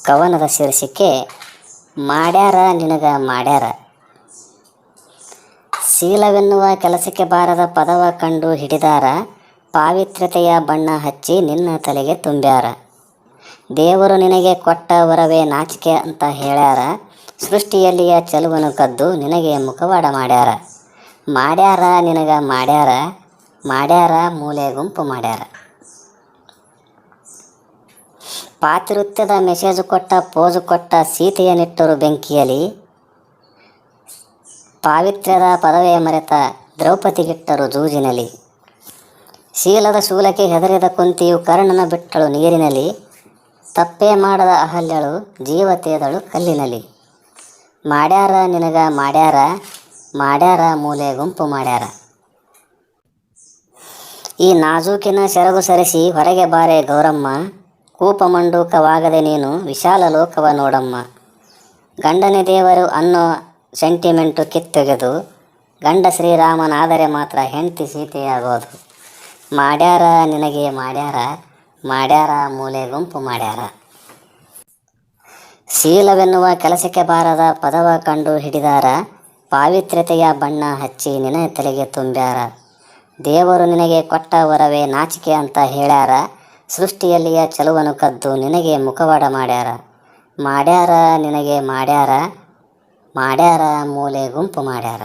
ಕವನದ ಶೀರ್ಷಿಕೆ ಮಾಡ್ಯಾರ ನಿನಗ ಮಾಡ್ಯಾರ. ಶೀಲವೆನ್ನುವ ಕೆಲಸಕ್ಕೆ ಬಾರದ ಪದವ ಕಂಡು ಹಿಡಿದಾರ, ಪಾವಿತ್ರ್ಯತೆಯ ಬಣ್ಣ ಹಚ್ಚಿ ನಿನ್ನ ತಲೆಗೆ ತುಂಬ್ಯಾರ. ದೇವರು ನಿನಗೆ ಕೊಟ್ಟ ವರವೇ ನಾಚಿಕೆ ಅಂತ ಹೇಳ್ಯಾರ, ಸೃಷ್ಟಿಯಲ್ಲಿಯ ಚೆಲುವನು ಕದ್ದು ನಿನಗೆ ಮುಖವಾಡ ಮಾಡ್ಯಾರ. ಮಾಡ್ಯಾರ ನಿನಗ ಮಾಡ್ಯಾರ, ಮಾಡ್ಯಾರ ಮೂಲೆ ಗುಂಪು ಮಾಡ್ಯಾರ. ಪಾತಿರುತ್ಯದ ಮೆಸೇಜು ಕೊಟ್ಟ ಪೋಜು ಕೊಟ್ಟ ಸೀತೆಯ ನಿಟ್ಟರು ಬೆಂಕಿಯಲಿ, ಪಾವಿತ್ರ್ಯದ ಪದವೇ ಮರೆತ ದ್ರೌಪದಿಗಿಟ್ಟರು ಜೂಜಿನಲ್ಲಿ. ಶೀಲದ ಶೂಲಕ್ಕೆ ಹೆದರಿದ ಕುಂತಿಯು ಕರ್ಣನ ಬಿಟ್ಟಳು ನೀರಿನಲ್ಲಿ, ತಪ್ಪೇ ಮಾಡದ ಅಹಲ್ಯಳು ಜೀವ ತೇದಳು ಕಲ್ಲಿನಲ್ಲಿ. ಮಾಡ್ಯಾರ ನಿನಗ ಮಾಡ್ಯಾರ, ಮಾಡ್ಯಾರ ಮೂಲೆ ಗುಂಪು ಮಾಡ್ಯಾರ. ಈ ನಾಜೂಕಿನ ಸೆರಗು ಸರಿಸಿ ಹೊರಗೆ ಬಾರೆ ಗೌರಮ್ಮ, ಕೂಪಮಂಡೂಕವಾಗದೆ ನೀನು ವಿಶಾಲ ಲೋಕವ ನೋಡಮ್ಮ. ಗಂಡನೇ ದೇವರು ಅನ್ನೋ ಸೆಂಟಿಮೆಂಟು ಕಿತ್ತೊಗೆದು, ಗಂಡ ಶ್ರೀರಾಮನಾದರೆ ಮಾತ್ರ ಹೆಂಡತಿ ಸೀತೆಯಾಗೋದು. ಮಾಡ್ಯಾರ ನಿನಗೆ ಮಾಡ್ಯಾರ, ಮಾಡ್ಯಾರ ಮೂಲೆ ಗುಂಪು ಮಾಡ್ಯಾರ. ಶೀಲವೆನ್ನುವ ಕೆಲಸಕ್ಕೆ ಬಾರದ ಪದವ ಕಂಡು ಹಿಡಿದಾರ, ಪಾವಿತ್ರ್ಯತೆಯ ಬಣ್ಣ ಹಚ್ಚಿ ನಿನ್ನ ತಲೆಗೆ ತುಂಬ್ಯಾರ. ದೇವರು ನಿನಗೆ ಕೊಟ್ಟ ವರವೇ ನಾಚಿಕೆ ಅಂತ ಹೇಳ್ಯಾರ, ಸೃಷ್ಟಿಯಲ್ಲಿಯ ಚೆಲುವನು ಕದ್ದು ನಿನಗೆ ಮುಖವಾಡ ಮಾಡ್ಯಾರ. ಮಾಡ್ಯಾರ ನಿನಗೆ ಮಾಡ್ಯಾರ, ಮಾಡ್ಯಾರ ಮೂಲೆ ಗುಂಪು ಮಾಡ್ಯಾರ.